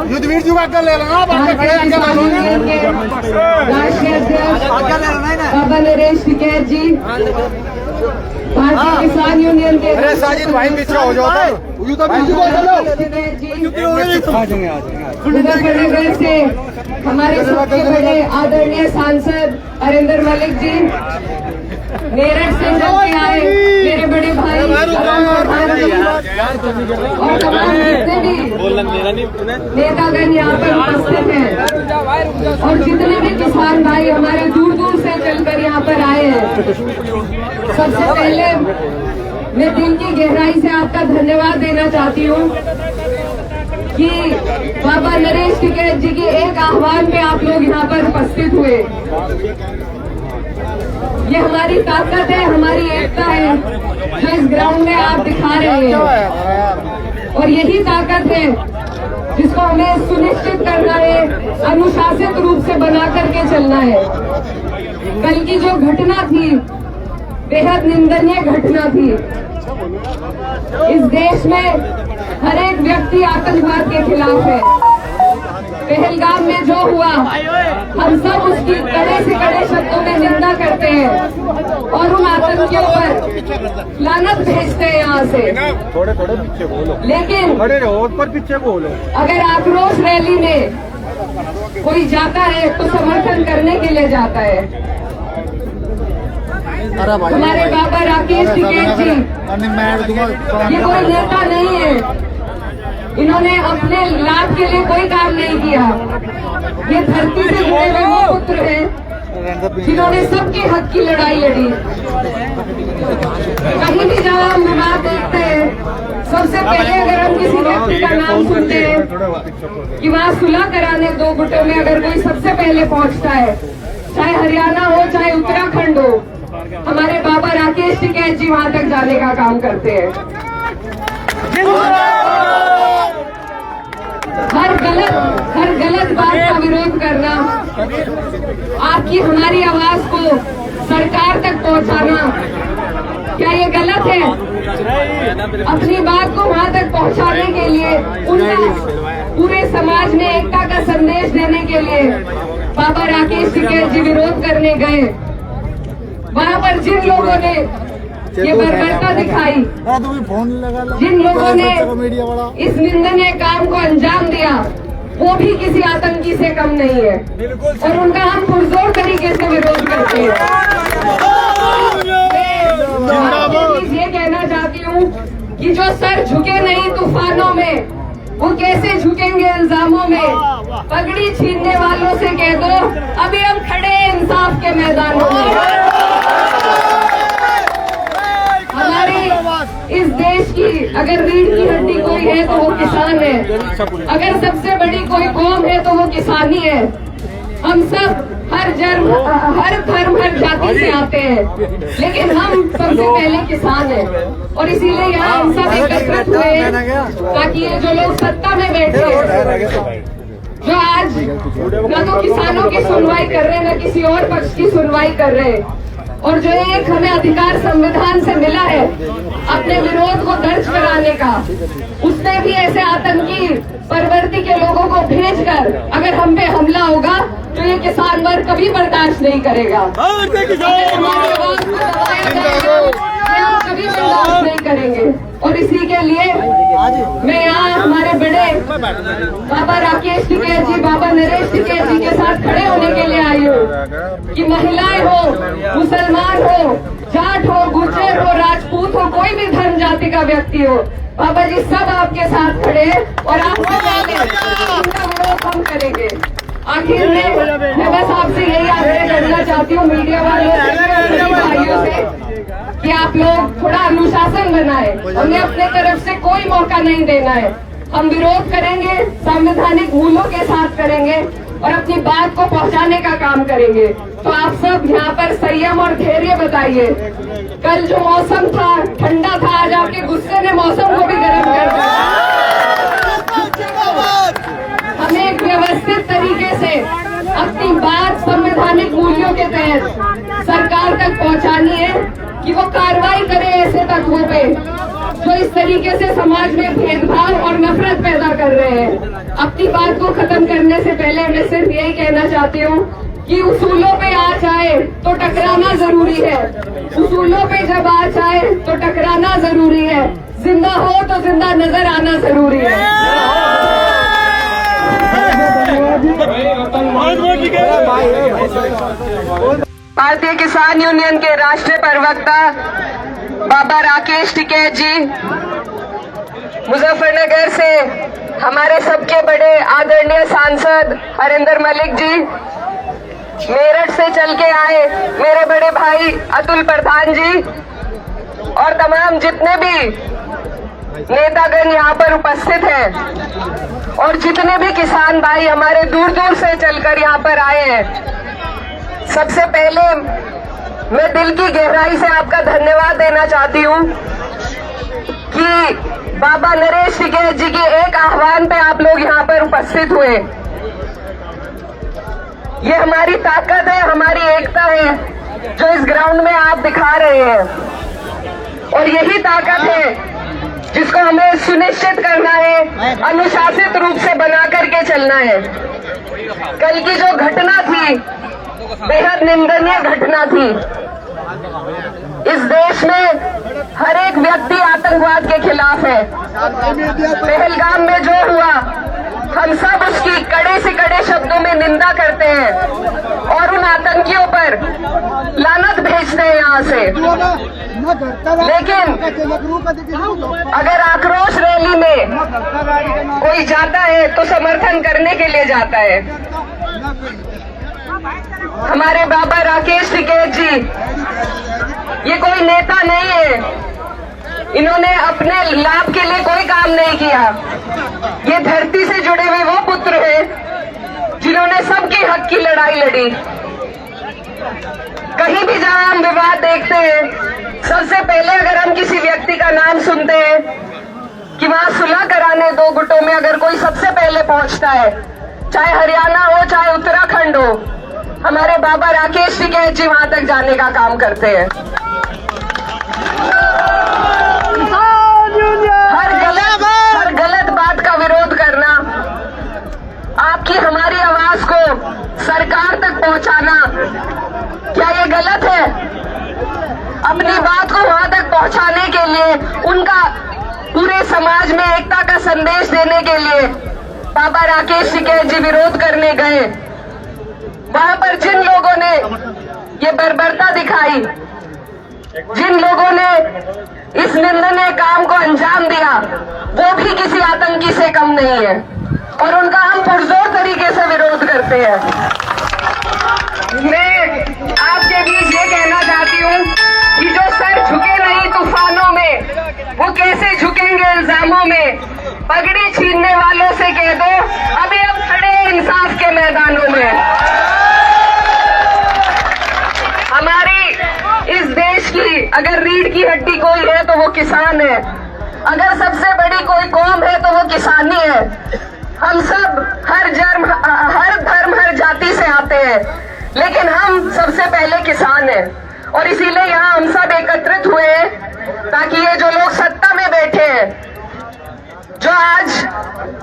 युद्धवीर जी आगे ले लेना, राष्ट्रीय अध्यक्ष बाबा नरेश टिकैत जी, भारतीय किसान यूनियन के साजिद भाई पीछे हो जाओ, मुजफ्फरनगर से हमारे सबसे बड़े आदरणीय सांसद हरिंदर मलिक जी, मेरठ से जब के आए मेरे बड़े भाई और तमाम जितने भी नेतागण यहाँ पर उपस्थित हैं और जितने भी किसान भाई हमारे दूर दूर से चलकर यहाँ पर आए हैं, सबसे पहले मैं दिल की गहराई से आपका धन्यवाद देना चाहती हूँ कि बाबा नरेश टिकैत जी की एक आह्वान पे आप लोग यहाँ पर उपस्थित हुए। ये हमारी ताकत है, हमारी एकता है जो इस ग्राउंड में आप दिखा रहे हैं, और यही ताकत है जिसको हमें सुनिश्चित करना है, अनुशासित रूप से बना करके चलना है। कल की जो घटना थी बेहद निंदनीय घटना थी। इस देश में हर एक व्यक्ति आतंकवाद के खिलाफ है। पहलगाम में जो हुआ हम सब उसकी कड़े से कड़े शब्दों में निंदा करते हैं और उन आतंकियों पर लानत भेजते हैं यहाँ से। थोड़े पीछे बोलो, लेकिन पीछे बोलो। अगर आक्रोश रैली में कोई जाता है तो समर्थन करने के लिए जाता है। हमारे बाबा राकेश टिकैत जी ये कोई नेता नहीं है, इन्होंने अपने लाभ के लिए कोई काम नहीं किया। ये धरती से जुड़े हुए वो पुत्र हैं जिन्होंने सबके हक की लड़ाई लड़ी। कहीं भी जहाँ हम विवाद देखते हैं, सबसे पहले अगर हम किसी व्यक्ति का नाम सुनते हैं कि वहाँ सुलह कराने दो गुटों में अगर कोई सबसे पहले पहुँचता है, चाहे हरियाणा हो चाहे उत्तराखंड हो, हमारे बाबा राकेश टिकैत जी वहाँ तक जाने का काम करते हैं। हर गलत बात का विरोध करना, आपकी हमारी आवाज को सरकार तक पहुंचाना, क्या ये गलत है? अपनी बात को वहां तक पहुंचाने के लिए पूरे समाज में एकता का संदेश देने के लिए बाबा राकेश टिकैत जी विरोध करने गए। वहां पर जिन लोगों ने ये बर्बरता दिखाई, जिन लोगों ने इस निंदनीय काम को अंजाम दिया, वो भी किसी आतंकी से कम नहीं है और उनका हम पुरजोर तरीके से विरोध करते हैं। ये कहना चाहती हूँ कि जो सर झुके नहीं तूफानों में, वो कैसे झुकेंगे इल्जामों में। पगड़ी छीनने वालों से कह दो अभी हम खड़े हैं इंसाफ के मैदानों में। हमारी इस देश की अगर रीढ़ की हड्डी कोई है तो वो किसान है, अगर सबसे बड़ी कोई कौम है तो वो किसानी है। हम सब हर धर्म हर जाति से आते हैं, लेकिन हम सबसे पहले किसान हैं और इसीलिए यहाँ हम सब एकत्रित हुए हैं ताकि ये जो लोग सत्ता में बैठे हैं, जो आज न तो किसानों की सुनवाई कर रहे हैं न किसी और पक्ष की सुनवाई कर रहे हैं, और जो एक हमें अधिकार संविधान से मिला है अपने विरोध को दर्ज कराने का, उसने भी ऐसे आतंकी प्रवृत्ति के लोगों को भेजकर अगर हम पे हमला होगा तो ये किसान वर्ग कभी बर्दाश्त नहीं करेगा। कभी बर्दाश्त नहीं करेंगे। और इसी के लिए मैं यहाँ हमारे बड़े बाबा राकेश टिकैत जी, बाबा नरेश टिकैत जी के साथ खड़े होने के लिए आई हूँ कि महिलाएं हो, मुसलमान हो, जाट हो, गुर्जर हो, राजपूत हो, कोई भी धर्म जाति का व्यक्ति हो, बाबा जी सब आपके साथ खड़े हैं और आपका विरोध हम करेंगे। आखिर में मैं बस आपसे यही आग्रह करना चाहती हूँ मीडिया वालों से, भाइयों से, कि आप लोग थोड़ा अनुशासन बनाएं। हमें अपने तरफ से कोई मौका नहीं देना है। हम विरोध करेंगे, संवैधानिक मूल्यों के साथ करेंगे और अपनी बात को पहुंचाने का काम करेंगे। तो आप सब यहाँ पर संयम और धैर्य बताइए। कल जो मौसम था ठंडा था, आज आपके गुस्से ने मौसम को भी गर्म कर दिया। हमें एक व्यवस्थित तरीके से अपनी बात संवैधानिक मूल्यों के तहत सरकार तक पहुंचानी है कि वो कार्रवाई करे ऐसे तत्वों पे जो इस तरीके से समाज में भेदभाव और नफरत पैदा कर रहे हैं। अपनी बात को खत्म करने से पहले मैं सिर्फ यही कहना चाहती हूँ कि उसूलों पे आँच आए तो टकराना जरूरी है। उसूलों पे जब आँच आए तो टकराना जरूरी है। जिंदा हो तो जिंदा नजर आना जरूरी है। भारतीय किसान यूनियन के राष्ट्रीय प्रवक्ता बाबा राकेश टिकैत जी, मुजफ्फरनगर से हमारे सबके बड़े आदरणीय सांसद हरिंदर मलिक जी, मेरठ से चल के आए मेरे बड़े भाई अतुल प्रधान जी और तमाम जितने भी नेतागण यहाँ पर उपस्थित हैं और जितने भी किसान भाई हमारे दूर दूर से चलकर यहाँ पर आए हैं, सबसे पहले मैं दिल की गहराई से आपका धन्यवाद देना चाहती हूँ कि बाबा नरेश टिकैत जी के एक आह्वान पे आप लोग यहाँ पर उपस्थित हुए। ये हमारी ताकत है, हमारी एकता है जो इस ग्राउंड में आप दिखा रहे हैं और यही ताकत है जिसको हमें सुनिश्चित करना है, अनुशासित रूप से बना करके चलना है। कल की जो घटना थी बेहद निंदनीय घटना थी। इस देश में हर एक व्यक्ति आतंकवाद के खिलाफ है। पहलगाम में जो हुआ हम सब उसकी कड़े से कड़े शब्दों में निंदा करते हैं और उन आतंकियों पर लानत भेजते हैं यहाँ से। लेकिन अगर आक्रोश रैली में कोई जाता है तो समर्थन करने के लिए जाता है। हमारे बाबा राकेश टिकैत जी ये कोई नेता नहीं है, इन्होंने अपने लाभ के लिए कोई काम नहीं किया। ये धरती से जुड़े हुए वो पुत्र हैं जिन्होंने सबके हक की लड़ाई लड़ी। कहीं भी जहां हम विवाद देखते हैं, सबसे पहले अगर हम किसी व्यक्ति का नाम सुनते हैं कि वहां सुलह कराने दो गुटों में अगर कोई सबसे पहले पहुंचता है, चाहे हरियाणा हो चाहे उत्तराखंड हो, हमारे बाबा राकेश टिकैत जी वहां तक जाने का काम करते हैं। हर गलत बात का विरोध करना, आपकी हमारी आवाज को सरकार तक पहुंचाना, क्या ये गलत है? अपनी बात को वहां तक पहुंचाने के लिए, उनका पूरे समाज में एकता का संदेश देने के लिए बाबा राकेश टिकैत जी विरोध करने गए। वहां पर जिन लोगों ने ये बर्बरता दिखाई, जिन लोगों ने इस निंदनीय काम को अंजाम दिया, वो भी किसी आतंकी से कम नहीं है और उनका हम पुरजोर तरीके से विरोध करते हैं। मैं आपके बीच ये कहना चाहती हूँ कि जो सर झुके नहीं तूफानों में, वो कैसे झुकेंगे इल्जामों में। पगड़ी छीनने वालों से कह दो अभी अब खड़े इंसाफ के मैदानों में। हमारी इस देश की अगर रीढ़ की हड्डी कोई है तो वो किसान है। अगर सबसे बड़ी कोई कौम है तो वो किसानी है। हम सब हर धर्म हर जाति से आते हैं, लेकिन हम सबसे पहले किसान हैं और इसीलिए यहाँ हम सब एकत्रित हुए हैं ताकि ये जो लोग सत्ता में बैठे हैं, जो आज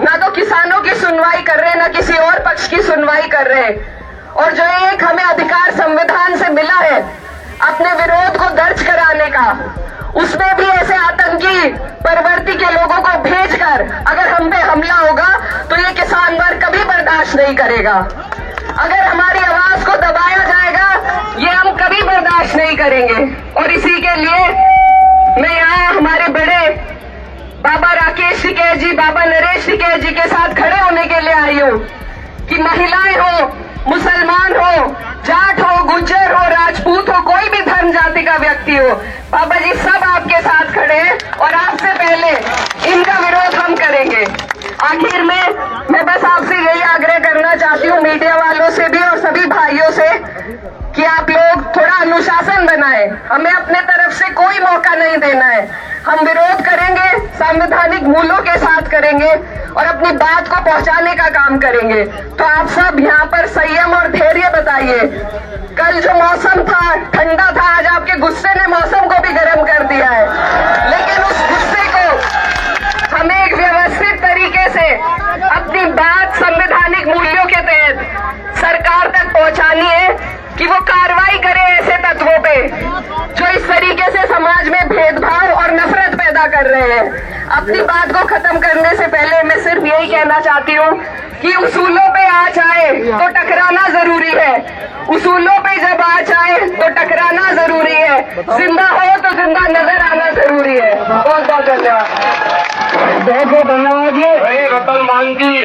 ना तो किसानों की सुनवाई कर रहे हैं ना किसी और पक्ष की सुनवाई कर रहे हैं, और जो एक हमें अधिकार संविधान से मिला है अपने विरोध को दर्ज कराने का, उसमें भी ऐसे आतंकी प्रवृत्ति के लोगों को भेजकर अगर हम पे हमला होगा तो ये किसान वर्ग कभी बर्दाश्त नहीं करेगा। अगर हमारी आवाज को दबाया जाएगा ये हम कभी बर्दाश्त नहीं करेंगे। और इसी के लिए मैं यहाँ हमारे बड़े बाबा राकेश टिकैत जी, बाबा नरेश टिकैत जी के साथ खड़े होने के लिए आई हूँ कि महिलाएं हो, मुसलमान हो, जाट हो, गुज्जर हो, राजपूत हो, कोई भी धर्म जाति का व्यक्ति हो, बाबा जी सब आपके साथ खड़े हैं और आपसे पहले इनका विरोध हम करेंगे। आखिर में मैं बस आपसे यही आग्रह करना चाहती हूँ, मीडिया वालों से भी और सभी भाइयों से, कि आप लोग थोड़ा अनुशासन बनाएं। हमें अपने तरफ से कोई मौका नहीं देना है। हम विरोध करेंगे, संवैधानिक मूल्यों के साथ करेंगे और अपनी बात को पहुंचाने का काम करेंगे। तो आप सब यहाँ पर संयम और धैर्य बताइए। कल जो मौसम था ठंडा था, आज आपके गुस्से ने मौसम को भी गर्म कर दिया है, लेकिन उस गुस्से को कर रहे हैं। अपनी बात को खत्म करने से पहले मैं सिर्फ यही कहना चाहती हूँ कि उसूलों पे आज आए तो टकराना जरूरी है। उसूलों पे जब आज आए तो टकराना जरूरी है। जिंदा हो तो जिंदा नजर आना जरूरी है। बहुत बहुत धन्यवाद। बहुत बहुत धन्यवाद जी। रतन मान जी